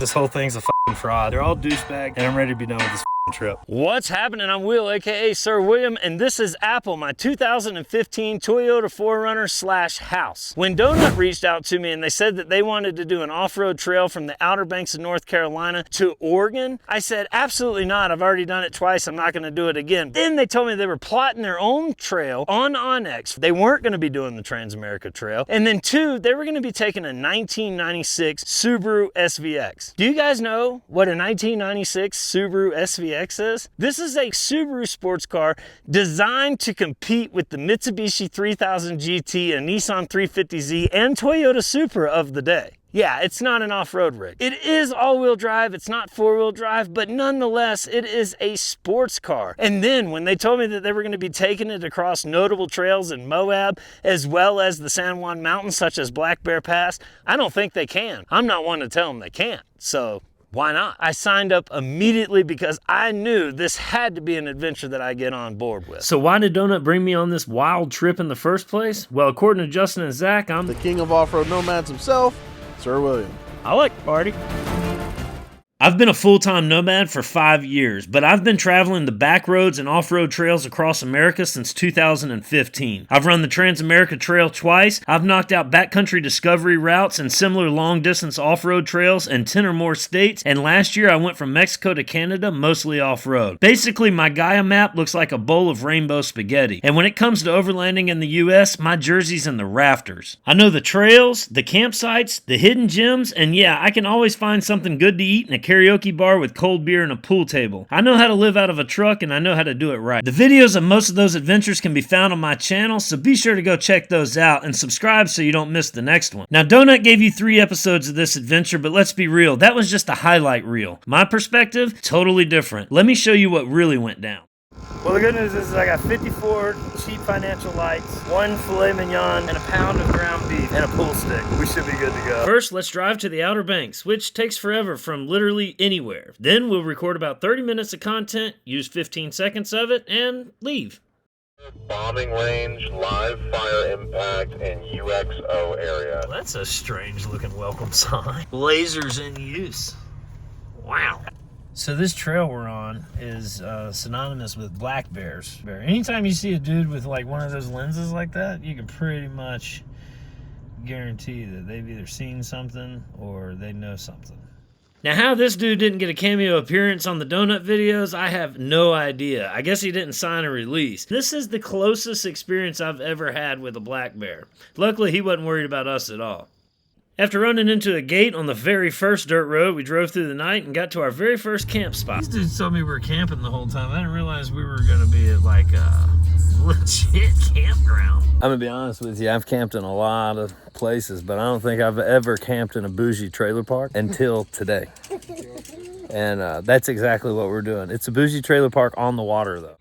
this whole thing's a fucking fraud. They're all douchebags, and I'm ready to be done with this trip. What's happening? I'm Will, aka Sir William, and this is Apple, my 2015 Toyota 4Runner / house. When Donut reached out to me and they said that they wanted to do an off-road trail from the Outer Banks of North Carolina to Oregon, I said, absolutely not. I've already done it twice. I'm not going to do it again. Then they told me they were plotting their own trail on Onyx. They weren't going to be doing the Transamerica Trail. And then two, they were going to be taking a 1996 Subaru SVX. Do you guys know what a 1996 Subaru SVX is? This is a Subaru sports car designed to compete with the Mitsubishi 3000 GT and Nissan 350Z and Toyota Supra of the day. Yeah, it's not an off-road rig. It is all-wheel drive, it's not four-wheel drive, but nonetheless, it is a sports car. And then when they told me that they were going to be taking it across notable trails in Moab, as well as the San Juan Mountains, such as Black Bear Pass, I don't think they can. I'm not one to tell them they can't, so why not? I signed up immediately because I knew this had to be an adventure that I get on board with. So why did Donut bring me on this wild trip in the first place? Well, according to Justin and Zach, I'm the king of off-road nomads himself, Sir William. I like party. I've been a full-time nomad for 5 years, but I've been traveling the back roads and off-road trails across America since 2015. I've run the Transamerica Trail twice, I've knocked out backcountry discovery routes and similar long-distance off-road trails in 10 or more states, and last year I went from Mexico to Canada, mostly off-road. Basically, my Gaia map looks like a bowl of rainbow spaghetti, and when it comes to overlanding in the US, my jersey's in the rafters. I know the trails, the campsites, the hidden gems, and yeah, I can always find something good to eat in a karaoke bar with cold beer and a pool table. I know how to live out of a truck and I know how to do it right. The videos of most of those adventures can be found on my channel, so be sure to go check those out and subscribe so you don't miss the next one. Now, Donut gave you 3 episodes of this adventure, but let's be real, that was just a highlight reel. My perspective, totally different. Let me show you what really went down. Well, the good news is I got 54 cheap financial lights, 1 filet mignon, and a pound of ground beef, and a pool stick. We should be good to go. First, let's drive to the Outer Banks, which takes forever from literally anywhere. Then we'll record about 30 minutes of content, use 15 seconds of it, and leave. Bombing range, live fire impact, and UXO area. Well, that's a strange looking welcome sign. Lasers in use. Wow. So this trail we're on is synonymous with black bears. Anytime you see a dude with like one of those lenses like that, you can pretty much guarantee that they've either seen something or they know something. Now, how this dude didn't get a cameo appearance on the Donut videos, I have no idea. I guess he didn't sign a release. This is the closest experience I've ever had with a black bear. Luckily, he wasn't worried about us at all. After running into a gate on the very first dirt road, we drove through the night and got to our very first camp spot. These dudes told me we were camping the whole time. I didn't realize we were going to be at like a legit campground. I'm going to be honest with you, I've camped in a lot of places, but I don't think I've ever camped in a bougie trailer park until today. And that's exactly what we're doing. It's a bougie trailer park on the water, though.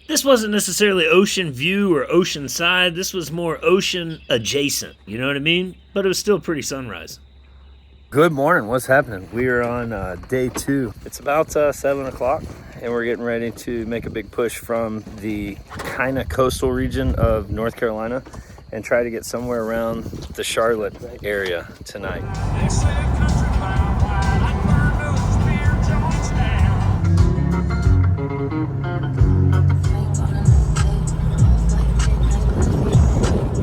This wasn't necessarily ocean view or ocean side. This was more ocean adjacent. You know what I mean? But it was still pretty sunrise. Good morning. What's happening? We are on day 2. It's about 7 o'clock, and we're getting ready to make a big push from the kind of coastal region of North Carolina and try to get somewhere around the Charlotte area tonight.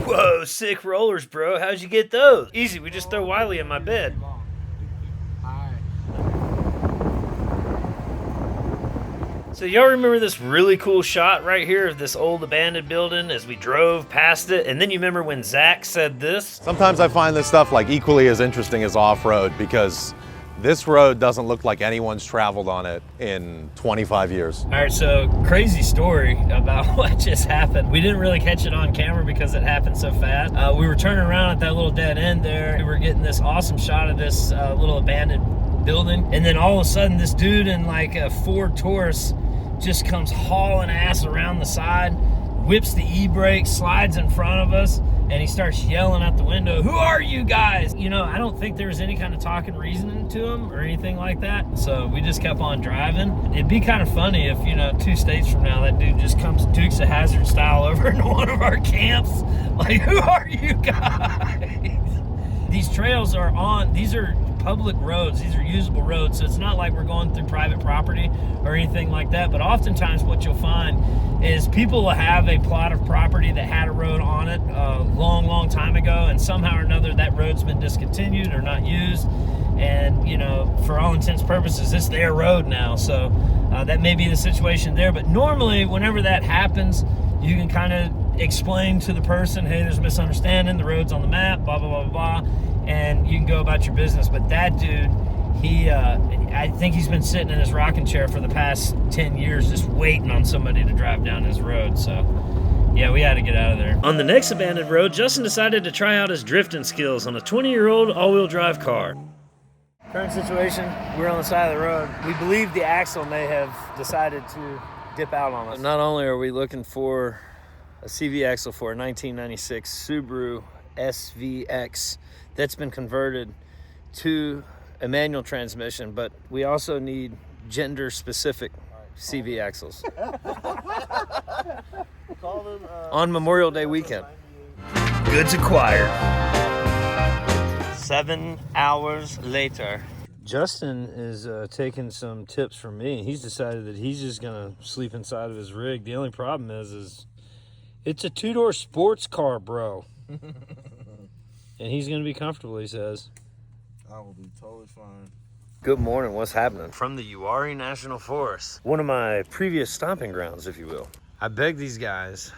Whoa, sick rollers, bro. How'd you get those? Easy, we just throw Wiley in my bed. So y'all remember this really cool shot right here of this old abandoned building as we drove past it? And then you remember when Zach said this? Sometimes I find this stuff like equally as interesting as off-road because this road doesn't look like anyone's traveled on it in 25 years. All right, so crazy story about what just happened. We didn't really catch it on camera because it happened so fast. We were turning around at that little dead end there. We were getting this awesome shot of this little abandoned building. And then all of a sudden, this dude in like a Ford Taurus just comes hauling ass around the side, whips the e-brake, slides in front of us, and he starts yelling out the window, "Who are you guys?" You know, I don't think there was any kind of talking reasoning to him or anything like that. So we just kept on driving. It'd be kind of funny if, you know, 2 states from now, that dude just comes Dukes of Hazzard style over into one of our camps. Like, who are you guys? These trails are on, these are public roads. These are usable roads, so it's not like we're going through private property or anything like that. But oftentimes what you'll find is people will have a plot of property that had a road on it a long time ago, and somehow or another that road's been discontinued or not used. And, you know, for all intents and purposes, it's their road now. So that may be the situation there. But normally, whenever that happens, you can kind of explain to the person, hey, there's a misunderstanding, the road's on the map, blah, blah, blah, blah, blah, and you can go about your business. But that dude, I think he's been sitting in his rocking chair for the past 10 years just waiting on somebody to drive down his road. So yeah, we had to get out of there. On the next abandoned road, Justin decided to try out his drifting skills on a 20-year-old all-wheel drive car. Current situation, we're on the side of the road. We believe the axle may have decided to dip out on us. Not only are we looking for a CV axle for a 1996 Subaru SVX that's been converted to a manual transmission, but we also need gender-specific CV axles. On Memorial Day weekend. Goods acquired. 7 hours later. Justin is taking some tips from me. He's decided that he's just gonna sleep inside of his rig. The only problem is it's a 2-door sports car, bro. And he's gonna be comfortable, he says. I will be totally fine. Good morning, what's happening? From the Uwharrie National Forest. One of my previous stomping grounds, if you will. I begged these guys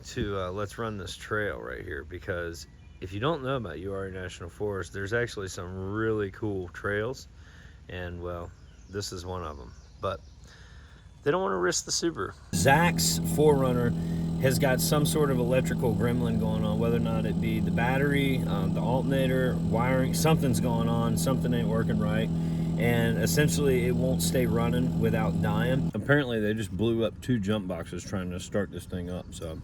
to let's run this trail right here, because if you don't know about Uwharrie National Forest, there's actually some really cool trails, and well, this is one of them. But they don't want to risk the Subaru. Zach's 4Runner has got some sort of electrical gremlin going on, whether or not it be the battery, the alternator, wiring, something's going on, something ain't working right, and essentially it won't stay running without dying. Apparently they just blew up 2 jump boxes trying to start this thing up, so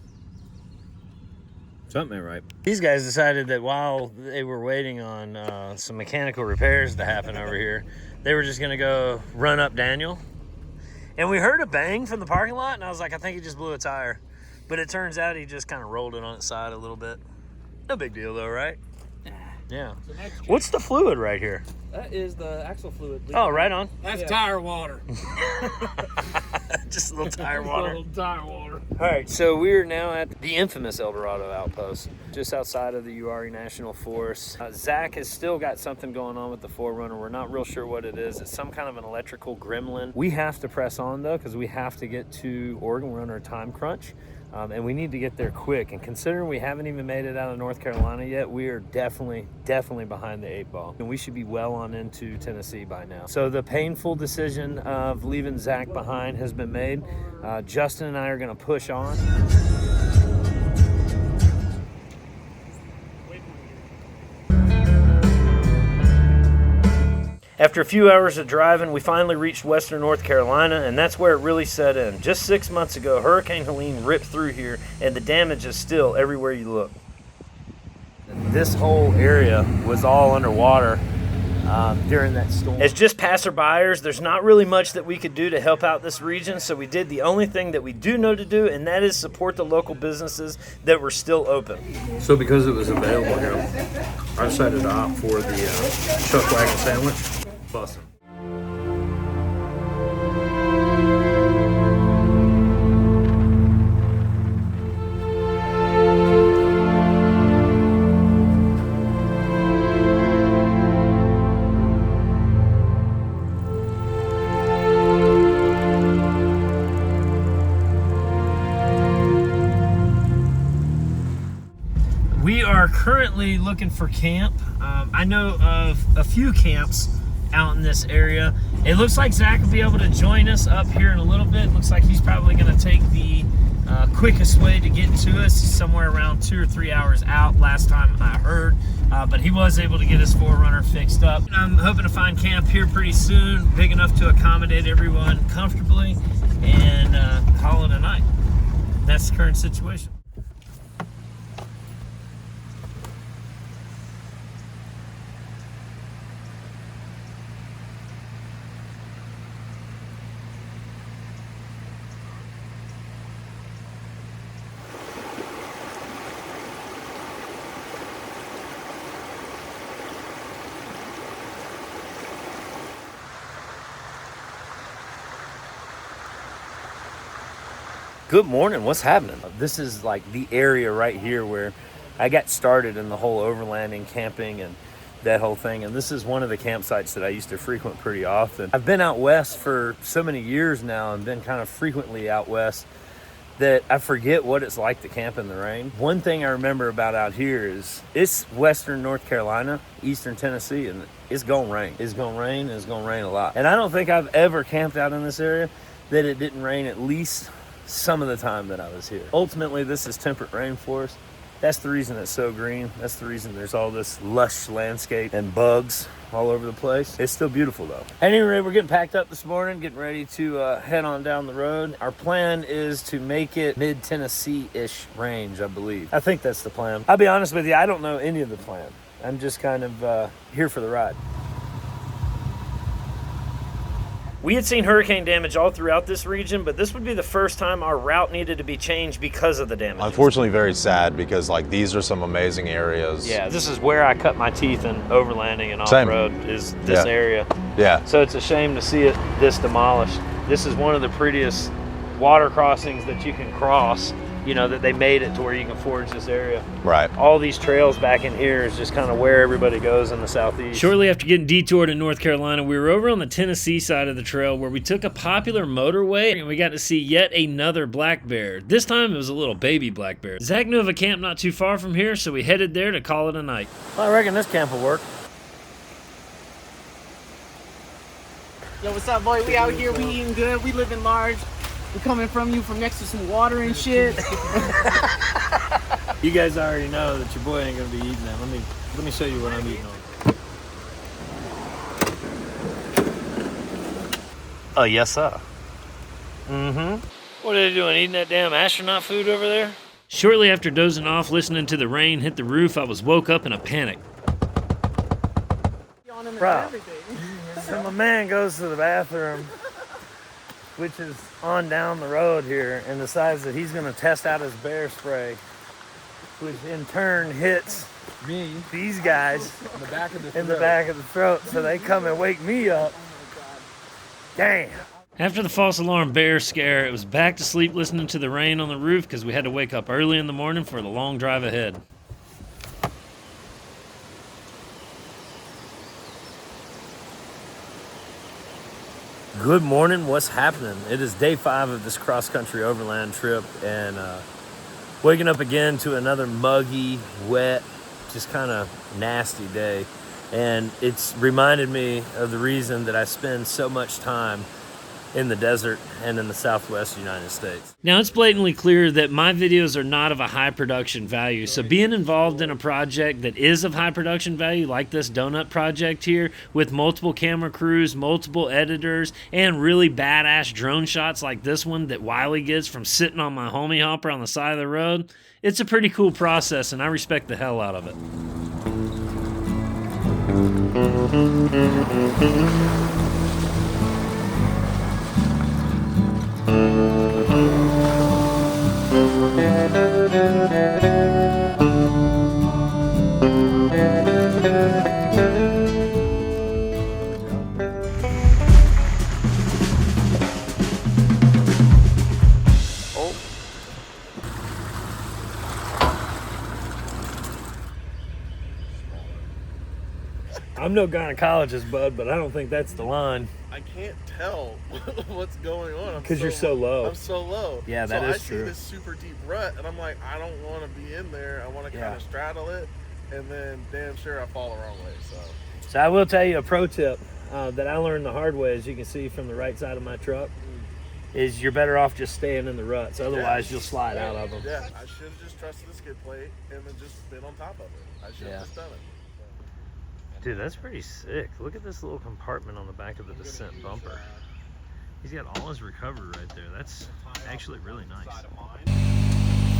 something ain't right. These guys decided that while they were waiting on some mechanical repairs to happen over here, they were just gonna go run up Daniel. And we heard a bang from the parking lot, and I was like, I think he just blew a tire. But it turns out he just kind of rolled it on its side a little bit. No big deal though, right? Yeah. What's the fluid right here? That is the axle fluid. Oh, right on. That's tire water. Just a little tire water. A little tire water. All right, so we're now at the infamous El Dorado outpost, just outside of the Uwharrie National Forest. Zach has still got something going on with the 4Runner. We're not real sure what it is. It's some kind of an electrical gremlin. We have to press on though, because we have to get to Oregon. We're under a time crunch. And we need to get there quick. And considering we haven't even made it out of North Carolina yet, we are definitely behind the 8 ball. And we should be well on into Tennessee by now. So the painful decision of leaving Zach behind has been made. Justin and I are gonna push on. After a few hours of driving, we finally reached western North Carolina, and that's where it really set in. Just 6 months ago, Hurricane Helene ripped through here, and the damage is still everywhere you look. This whole area was all underwater during that storm. As just passerbyers, there's not really much that we could do to help out this region, so we did the only thing that we do know to do, and that is support the local businesses that were still open. So because it was available here, I decided to opt for the chuck wagon sandwich. Bussin'. We are currently looking for camp. I know of a few camps out in this area. It looks like Zach will be able to join us up here in a little bit. Looks like he's probably going to take the quickest way to get to us. He's somewhere around 2 or 3 hours out last time I heard, but he was able to get his 4Runner fixed up. I'm hoping to find camp here pretty soon, big enough to accommodate everyone comfortably, and call it a night. That's the current situation. Good morning, what's happening? This is like the area right here where I got started in the whole overlanding, camping, and that whole thing. And this is one of the campsites that I used to frequent pretty often. I've been out west for so many years now and been kind of frequently out west that I forget what it's like to camp in the rain. One thing I remember about out here is it's western North Carolina, eastern Tennessee, and it's gonna rain. It's gonna rain, and it's gonna rain a lot. And I don't think I've ever camped out in this area that it didn't rain at least some of the time that I was here. Ultimately, this is temperate rainforest. That's the reason it's so green. That's the reason there's all this lush landscape and bugs all over the place. It's still beautiful though. At any rate, we're getting packed up this morning, getting ready to head on down the road. Our plan is to make it mid-Tennessee-ish range, I believe. I think that's the plan. I'll be honest with you, I don't know any of the plan. I'm just kind of here for the ride. We had seen hurricane damage all throughout this region, but this would be the first time our route needed to be changed because of the damage. Unfortunately, very sad because like these are some amazing areas. Yeah, this is where I cut my teeth in overlanding and Same. off-road is this area. Yeah. So it's a shame to see it this demolished. This is one of the prettiest water crossings that you can cross, you know, that they made it to where you can forage this area. Right. All these trails back in here is just kind of where everybody goes in the southeast. Shortly after getting detoured in North Carolina, we were over on the Tennessee side of the trail where we took a popular motorway and we got to see yet another black bear. This time it was a little baby black bear. Zach knew of a camp not too far from here, so we headed there to call it a night. Well, I reckon this camp will work. Yo, what's up, boy? We out here, we eating good, we living large. We coming from you from next to some water and shit. You guys already know that your boy ain't gonna be eating that. Let me show you what I'm eating on. Yes, sir. What are they doing? Eating that damn astronaut food over there? Shortly after dozing off, listening to the rain hit the roof, I was woke up in a panic. Bro, so my man goes to the bathroom, which is on down the road here, and decides that he's gonna test out his bear spray, which in turn hits Me these guys in the back of the in the back of the throat, so they come and wake me up. Damn. After the false alarm bear scare, it was back to sleep listening to the rain on the roof because we had to wake up early in the morning for the long drive ahead. Good morning, what's happening? It is day 5 of this cross-country overland trip, and waking up again to another muggy, wet, just kind of nasty day. And it's reminded me of the reason that I spend so much time in the desert and in the Southwest United States. Now, it's blatantly clear that my videos are not of a high production value, so being involved in a project that is of high production value, like this donut project here, with multiple camera crews, multiple editors, and really badass drone shots like this one that 𝐿𝐼 gets from sitting on my homie hopper on the side of the road, it's a pretty cool process, and I respect the hell out of it. I'm no gynecologist, bud, but I don't think that's the line. I can't tell what's going on. Because you're so low. I'm so low. Yeah, that is true. true. I see this super deep rut, and I'm like, I don't want to be in there. I want to kind of straddle it, and then damn sure I fall the wrong way. So I will tell you a pro tip that I learned the hard way, as you can see from the right side of my truck, is you're better off just staying in the ruts. Otherwise, you'll slide out of them. Yeah, I should have just trusted the skid plate and then just been on top of it. I should have just done it. Dude, that's pretty sick. Look at this little compartment on the back of the descent bumper. He's got all his recovery right there. That's actually really nice.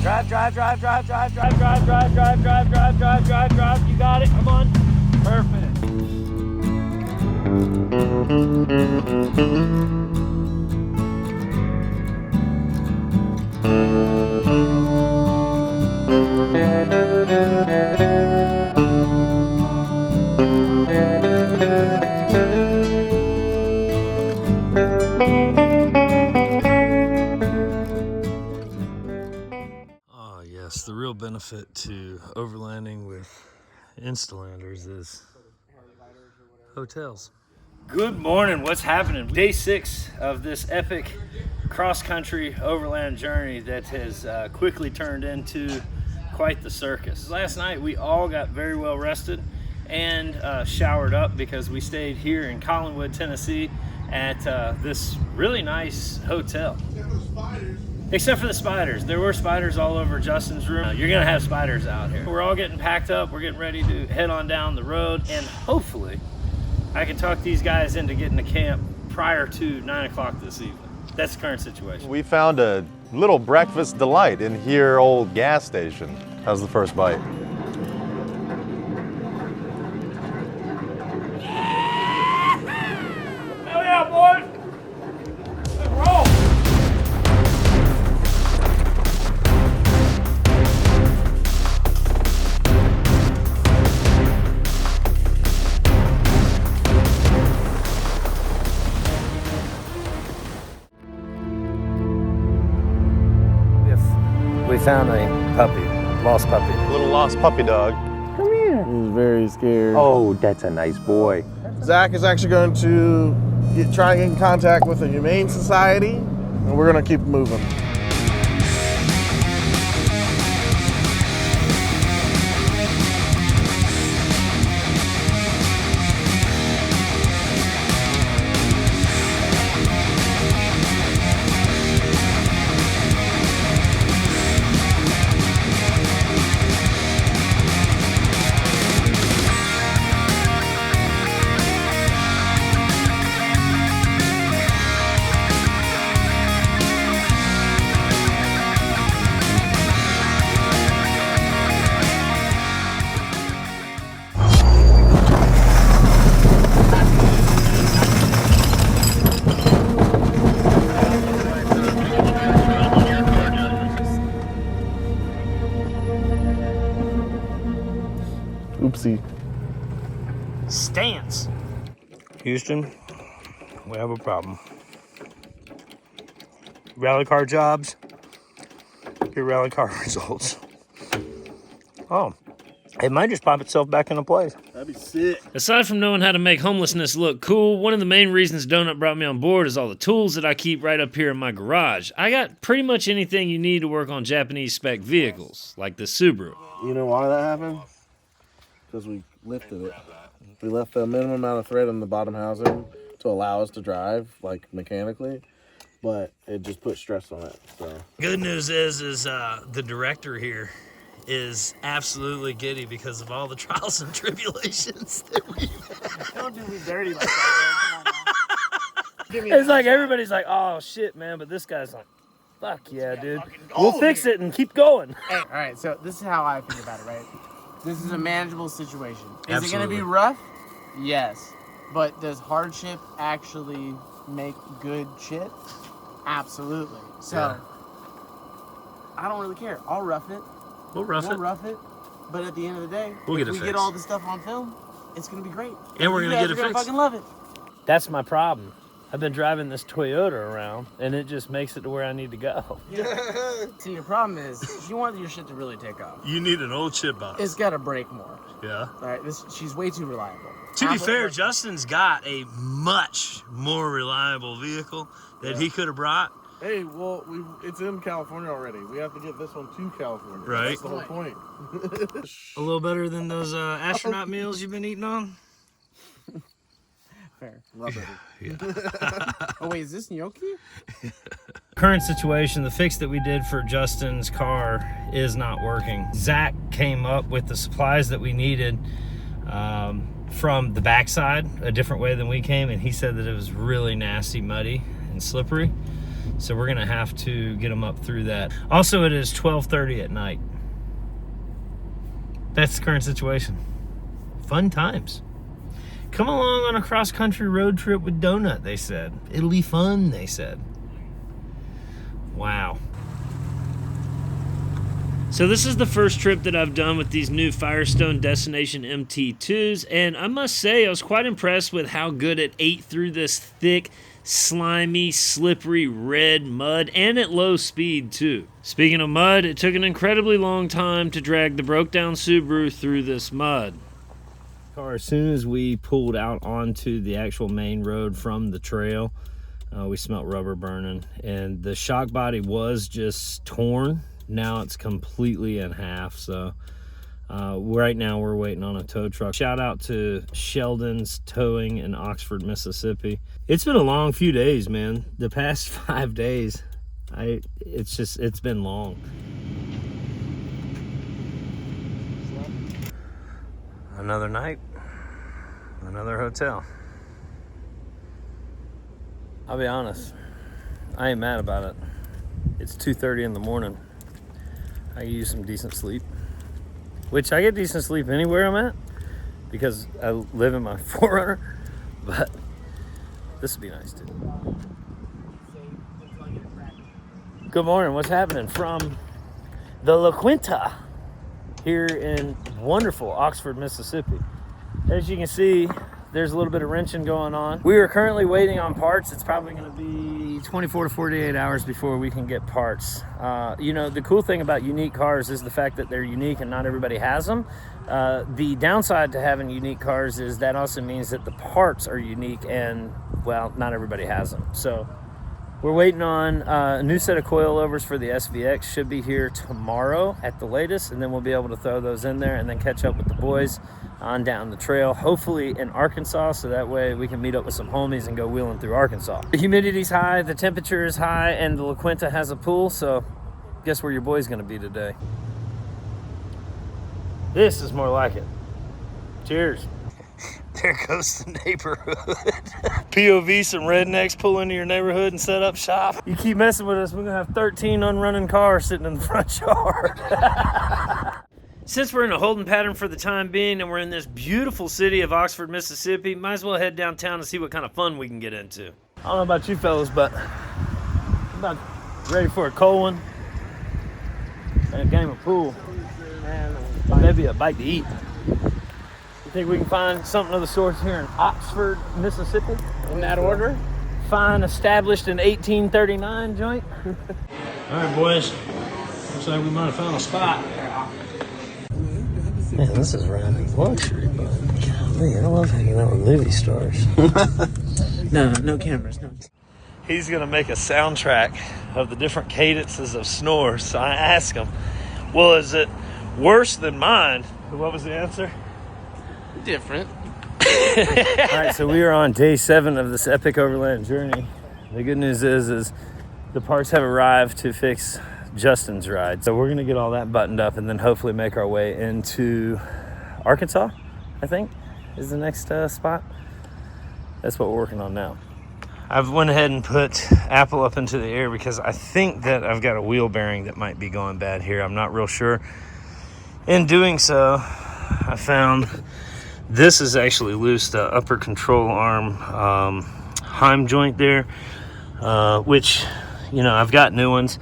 Drive, drive, drive, drive, drive, drive, drive, drive, drive, drive, drive, drive, drive, drive. You got it. Come on. Perfect. benefit to overlanding with Instalanders is hotels. Good morning, what's happening? Day 6 of this epic cross-country overland journey that has quickly turned into quite the circus. Last night we all got very well rested and showered up because we stayed here in Collinwood, Tennessee at this really nice hotel. Except for the spiders. There were spiders all over Justin's room. You're gonna have spiders out here. We're all getting packed up. We're getting ready to head on down the road, and hopefully I can talk these guys into getting to camp prior to 9 o'clock this evening. That's the current situation. We found a little breakfast delight in here old gas station. How's the first bite? Hell yeah, boys! Let's roll! We found a puppy, lost puppy. Little lost puppy dog. He's very scared. Oh, that's a nice boy. Zach is actually going to try and get in contact with the Humane Society, and we're going to keep moving. Oopsie. Stance. Houston, we have a problem. Rally car jobs, your rally car results. Oh, it might just pop itself back into place. That'd be sick. Aside from knowing how to make homelessness look cool, one of the main reasons Donut brought me on board is all the tools that I keep right up here in my garage. I got pretty much anything you need to work on Japanese spec vehicles, like the Subaru. You know why that happened? Because we lifted it. We left the minimum amount of thread in the bottom housing to allow us to drive, like mechanically, but it just put stress on it. So Good news is the director here is absolutely giddy because of all the trials and tribulations that we've had. Don't do me dirty like that, man. Come on now. It's like everybody's like, oh shit, man, but this guy's like, fuck yeah, dude. We'll fix it and keep going. Hey, all right, so this is how I think about it, right? This is a manageable situation. Is it going to Absolutely. be rough? Yes. But does hardship actually make good shit? Absolutely. So, Yeah. I don't really care. I'll rough it. We'll rough We'll it. rough it. But at the end of the day, We'll if get it we get fixed. all the stuff on film, it's going to be great. And we're You gonna guys get it are gonna fixed. fucking love it. That's my problem. I've been driving this Toyota around, and it just makes it to where I need to go. See, your problem is, you want your shit to really take off. You need an old chip box. It's got to break more. Yeah. All right, she's way too reliable. To be Apple- fair, Justin's got a much more reliable vehicle that he could have brought. hey, well, it's in California already. We have to get this one to California. Right. That's the whole point. A little better than those astronaut meals you've been eating on. Fair. Love it. Oh, wait, is this gnocchi? Current situation, the fix that we did for Justin's car is not working. Zach came up with the supplies that we needed from the backside, a different way than we came, and he said that it was really nasty, muddy, and slippery. So we're gonna have to get him up through that. Also, it is 12:30 at night. That's the current situation. Fun times. Come along on a cross-country road trip with Donut, they said. It'll be fun, they said. Wow. So this is the first trip that I've done with these new Firestone Destination MT2s, and I must say I was quite impressed with how good it ate through this thick, slimy, slippery red mud, and at low speed too. Speaking of mud, it took an incredibly long time to drag the broke down Subaru through this mud. As soon as we pulled out onto the actual main road from the trail, we smelled rubber burning, and the shock body was just torn. Now it's completely in half, so right now we're waiting on a tow truck. Shout out to Sheldon's Towing in Oxford, Mississippi. It's been a long few days, man. The past 5 days, it's been long. Another night, another hotel. I'll be honest, I ain't mad about it. It's 2:30 in the morning. I can use some decent sleep, which I get decent sleep anywhere I'm at because I live in my 4Runner, but this would be nice too. Good morning, what's happening from the La Quinta here in wonderful Oxford, Mississippi. As you can see, there's a little bit of wrenching going on. We are currently waiting on parts. It's probably gonna be 24 to 48 hours before we can get parts. You know, the cool thing about unique cars is the fact that they're unique and not everybody has them. The downside to having unique cars is that also means that the parts are unique and, well, not everybody has them. So we're waiting on a new set of coilovers for the SVX. Should be here tomorrow at the latest, and then we'll be able to throw those in there and then catch up with the boys on down the trail, hopefully in Arkansas, so that way we can meet up with some homies and go wheeling through Arkansas. The humidity's high, the temperature is high, and the La Quinta has a pool, so guess where your boy's gonna be today. This is more like it. Cheers. There goes the neighborhood. POV, some rednecks pull into your neighborhood and set up shop. You keep messing with us, we're gonna have 13 unrunning cars sitting in the front yard. Since we're in a holding pattern for the time being and we're in this beautiful city of Oxford, Mississippi, might as well head downtown and see what kind of fun we can get into. I don't know about you fellas, but I'm about ready for a cold one and a game of pool and maybe a bite to eat. You think we can find something of the sort here in Oxford, Mississippi? In that order? Fine, established in 1839 joint. All right, boys. Looks like we might have found a spot. Man, this is random luxury, but golly, I love hanging out with movie stars. No cameras, no. He's gonna make a soundtrack of the different cadences of snores. So I asked him, well, is it worse than mine? What was the answer? Different. All right, so we are on day 7 of this epic overland journey. The good news is the parts have arrived to fix Justin's ride. So we're gonna get all that buttoned up and then hopefully make our way into Arkansas, I think, is the next spot. That's what we're working on now. I've went ahead and put Apple up into the air because I think that I've got a wheel bearing that might be going bad here. I'm not real sure. In doing so, I found this is actually loose, the upper control arm Heim joint there, which, you know, I've got new ones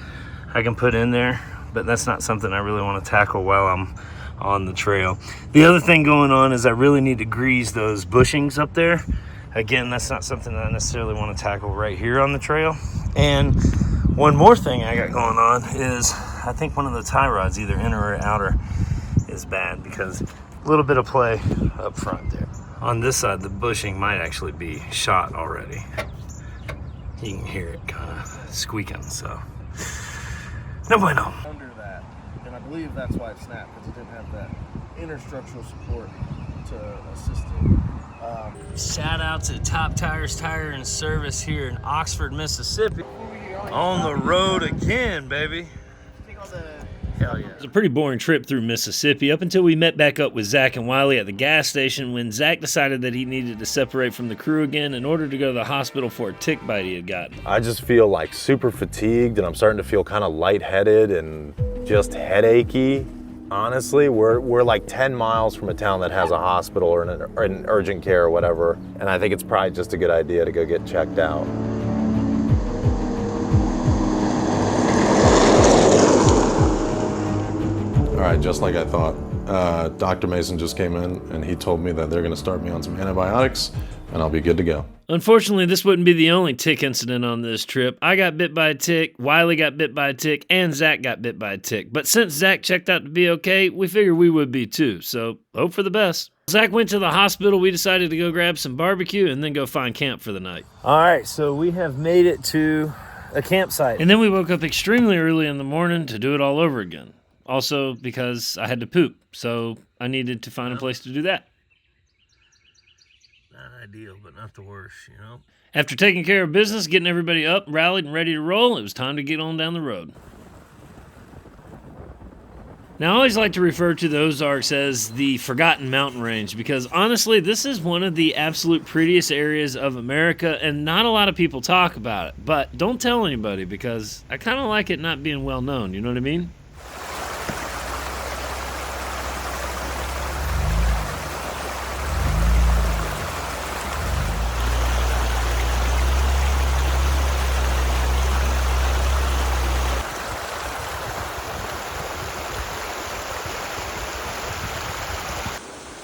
I can put in there, but that's not something I really want to tackle while I'm on the trail. The other thing going on is I really need to grease those bushings up there. Again, that's not something that I necessarily want to tackle right here on the trail. And one more thing I got going on is I think one of the tie rods, either inner or outer, is bad because a little bit of play up front there. On this side, the bushing might actually be shot already. You can hear it kind of squeaking, so. No bueno. Under that, and I believe that's why it snapped, because it didn't have that inner structural support to assist it. Shout out to Top Tires Tire and Service here in Oxford, Mississippi. On the road again, baby. Hell yeah. It was a pretty boring trip through Mississippi up until we met back up with Zach and Wiley at the gas station when Zach decided that he needed to separate from the crew again in order to go to the hospital for a tick bite he had gotten. I just feel like super fatigued and I'm starting to feel kind of lightheaded and just headachy. Honestly, we're like 10 miles from a town that has a hospital or an urgent care or whatever, and I think it's probably just a good idea to go get checked out. All right, just like I thought, Dr. Mason just came in and he told me that they're gonna start me on some antibiotics and I'll be good to go. Unfortunately, this wouldn't be the only tick incident on this trip. I got bit by a tick, Wiley got bit by a tick, and Zach got bit by a tick. But since Zach checked out to be okay, we figured we would be too, so hope for the best. Zach went to the hospital, we decided to go grab some barbecue and then go find camp for the night. All right, so we have made it to a campsite. And then we woke up extremely early in the morning to do it all over again. Also because I had to poop, so I needed to find a place to do that. Not ideal, but not the worst, you know? After taking care of business, getting everybody up, rallied, and ready to roll, it was time to get on down the road. Now, I always like to refer to the Ozarks as the forgotten mountain range because, honestly, this is one of the absolute prettiest areas of America, and not a lot of people talk about it. But don't tell anybody because I kind of like it not being well known, you know what I mean?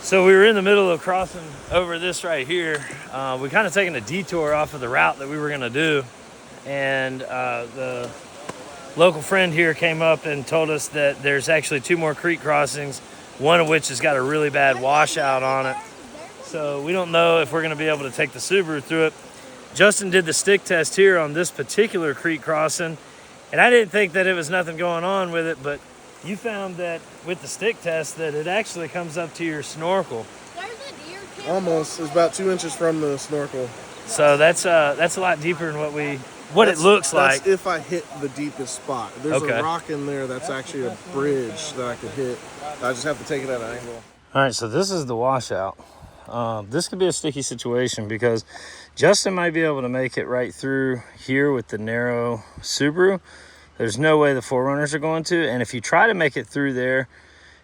So we were in the middle of crossing over this right here. We kind of taken a detour off of the route that we were gonna do. And the local friend here came up and told us that there's actually 2 more creek crossings, one of which has got a really bad washout on it. So we don't know if we're gonna be able to take the Subaru through it. Justin did the stick test here on this particular creek crossing, and I didn't think that it was nothing going on with it, but you found that with the stick test that it actually comes up to your snorkel. Almost. It's about 2 inches from the snorkel. So that's a lot deeper than what it looks like. That's if I hit the deepest spot. There's a rock in there that's actually a bridge that I could hit. I just have to take it at an angle. All right, so this is the washout. This could be a sticky situation because Justin might be able to make it right through here with the narrow Subaru. There's no way the 4Runners are going to, and if you try to make it through there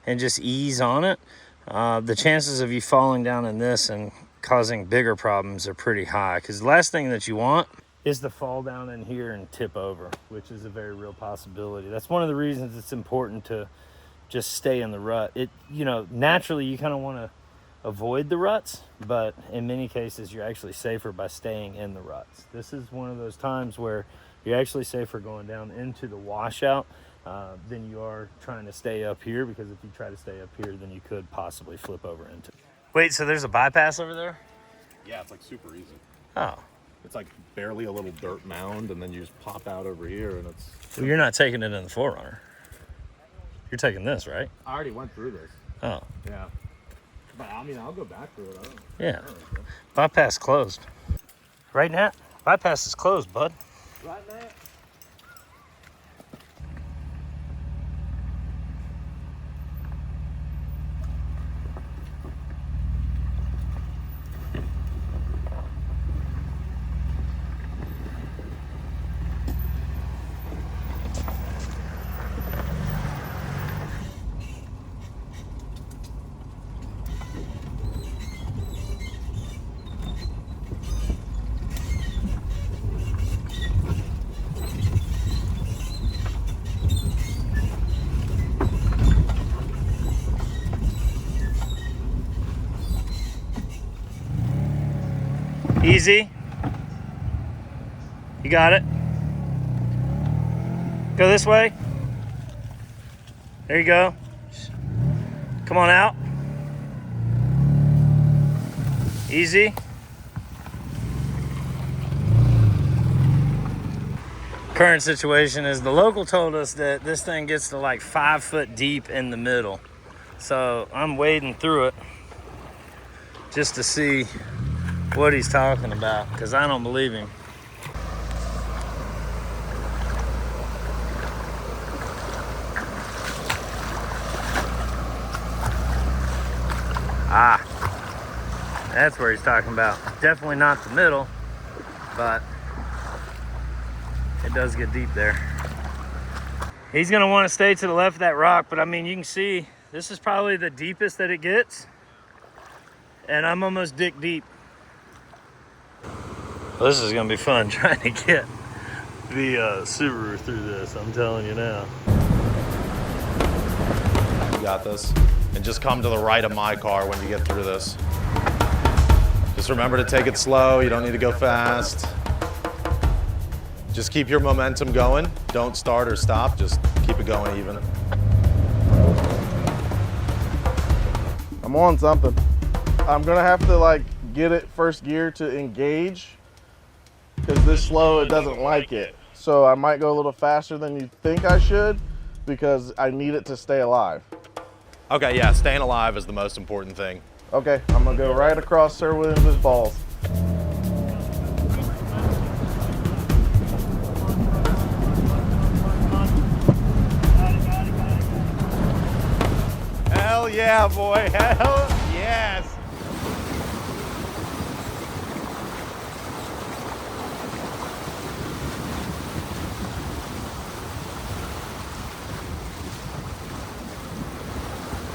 and just ease on it, the chances of you falling down in this and causing bigger problems are pretty high, because the last thing that you want is to fall down in here and tip over, which is a very real possibility. That's one of the reasons it's important to just stay in the rut. Naturally you kind of want to avoid the ruts, but in many cases you're actually safer by staying in the ruts. This is one of those times where you're actually safer going down into the washout than you are trying to stay up here, because if you try to stay up here, then you could possibly flip over into it. Wait, so there's a bypass over there? Yeah, it's like super easy. Oh. It's like barely a little dirt mound, and then you just pop out over here, and it's... Well, you're not taking it in the 4Runner. You're taking this, right? I already went through this. Oh. Yeah. But I mean, I'll go back through it. Yeah. Bypass closed. Right now, bypass is closed, bud. Right now. Easy. You got it. Go this way. There you go. Come on out. Easy. Current situation is the local told us that this thing gets to like 5 foot deep in the middle. So I'm wading through it just to see what he's talking about, because I don't believe him. That's where he's talking about. Definitely not the middle, but it does get deep there. He's gonna want to stay to the left of that rock, but I mean, you can see this is probably the deepest that it gets, and I'm almost dick deep. Well, this is gonna be fun trying to get the Subaru through this, I'm telling you now. You got this. And just come to the right of my car when you get through this. Just remember to take it slow. You don't need to go fast. Just keep your momentum going. Don't start or stop. Just keep it going even. I'm on something. I'm gonna have to like get it first gear to engage because this slow, it doesn't like it. So I might go a little faster than you think I should because I need it to stay alive. Okay, yeah, staying alive is the most important thing. Okay, I'm gonna go right across Sir William's balls. Hell yeah, boy, hell yes.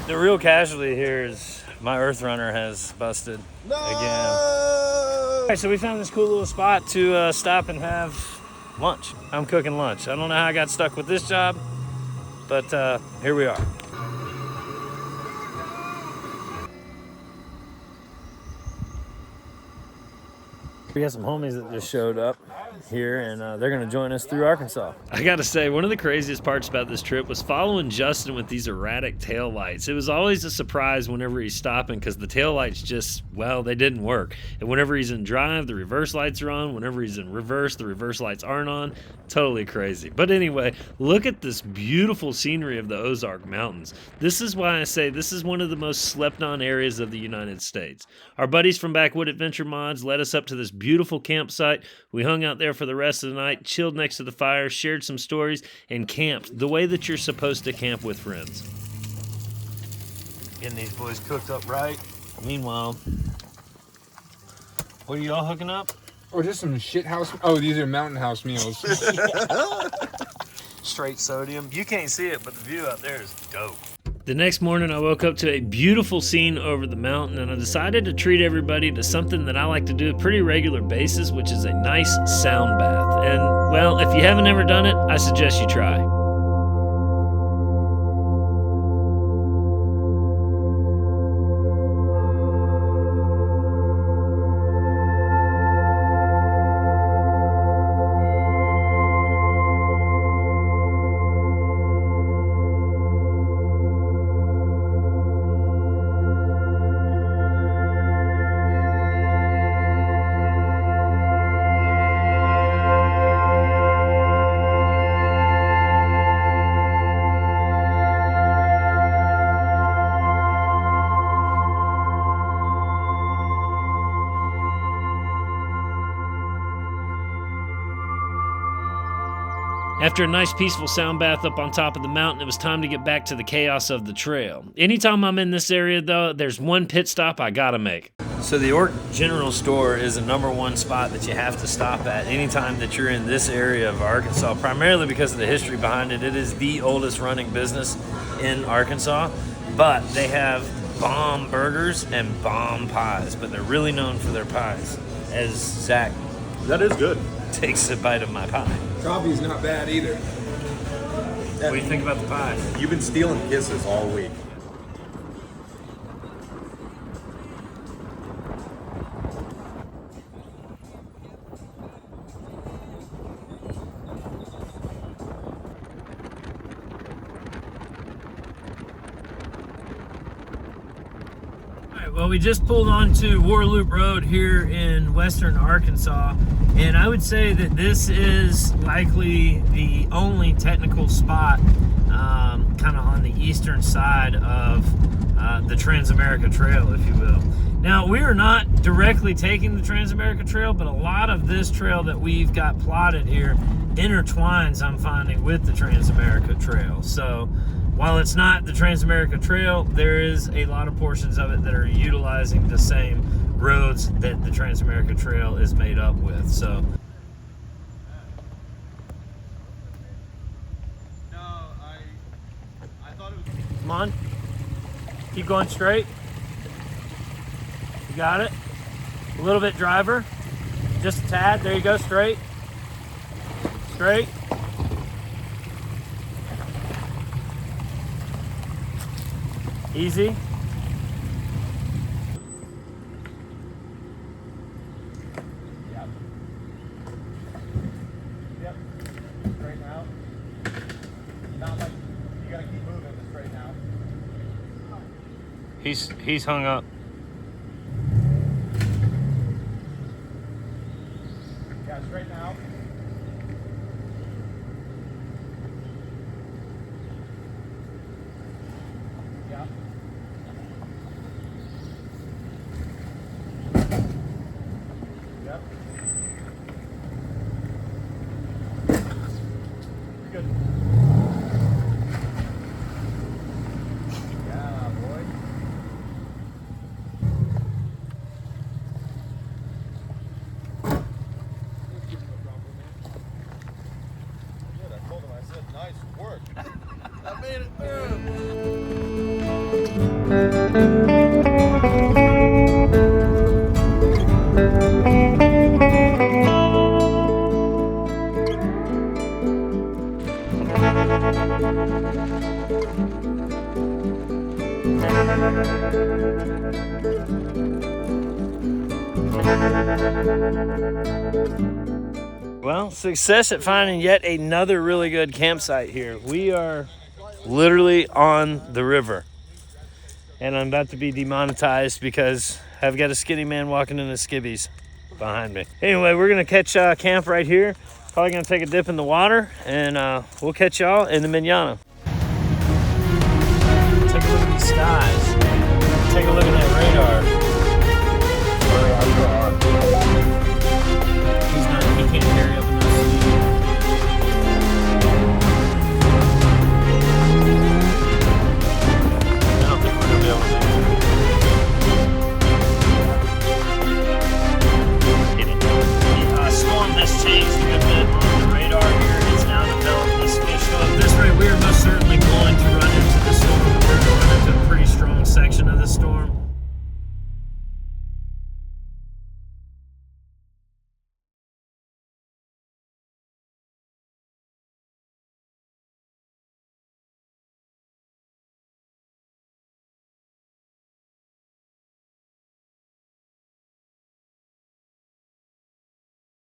The real casualty here is my Earth Runner has busted again. All right, so we found this cool little spot to stop and have lunch. I'm cooking lunch. I don't know how I got stuck with this job, but here we are. We got some homies that just showed up here, and they're gonna join us through Arkansas. I gotta say, one of the craziest parts about this trip was following Justin with these erratic tail lights. It was always a surprise whenever he's stopping because the tail lights just, well, they didn't work. And whenever he's in drive, the reverse lights are on. Whenever he's in reverse, the reverse lights aren't on. Totally crazy. But anyway, look at this beautiful scenery of the Ozark Mountains. This is why I say this is one of the most slept on areas of the United States. Our buddies from Backwood Adventure Mods led us up to this beautiful campsite. We hung out there for the rest of the night, chilled next to the fire, shared some stories, and camped the way that you're supposed to camp with friends. Getting these boys cooked up right. Meanwhile, what are y'all hooking up? Or just some shit house. Oh, these are mountain house meals. Straight sodium. You can't see it, but the view out there is dope. The next morning, I woke up to a beautiful scene over the mountain, and I decided to treat everybody to something that I like to do on a pretty regular basis, which is a nice sound bath. And, well, if you haven't ever done it, I suggest you try. After a nice peaceful sound bath up on top of the mountain, it was time to get back to the chaos of the trail. Anytime I'm in this area though, there's one pit stop I gotta make. So the Oark General Store is a #1 spot that you have to stop at anytime that you're in this area of Arkansas, primarily because of the history behind it. It is the oldest running business in Arkansas, but they have bomb burgers and bomb pies, but they're really known for their pies, as Zach That is good. takes a bite of my pie. Coffee's not bad either. What do you think about the pie? You've been stealing kisses all week. Well, we just pulled onto Warloop Road here in western Arkansas, and I would say that this is likely the only technical spot kind of on the eastern side of the Transamerica Trail, if you will. Now, we are not directly taking the Transamerica Trail, but a lot of this trail that we've got plotted here intertwines, I'm finding, with the Transamerica Trail. So while it's not the Transamerica Trail, there is a lot of portions of it that are utilizing the same roads that the Transamerica Trail is made up with. So come on, keep going straight. You got it. A little bit driver, just a tad. There you go, straight, straight. Easy. He's hung up. Yeah, straighten out. Yeah. Yep. You're good. Yeah, boy. Good, I told him, I said, nice work. I made it through. Well, success at finding yet another really good campsite here. We are literally on the river. And I'm about to be demonetized because I've got a skinny man walking in his skibbies behind me. Anyway, we're gonna catch camp right here. Probably gonna take a dip in the water, and we'll catch y'all in the manana. Take a look at these skies. Take a look at that radar. He can't carry up enough speed. I don't think we're gonna be able to do it. The storm has changed a good bit on the radar here. It's now developed this fish hook. This right, we are most certainly going to run into the storm. We're going to run into a pretty strong section of the storm.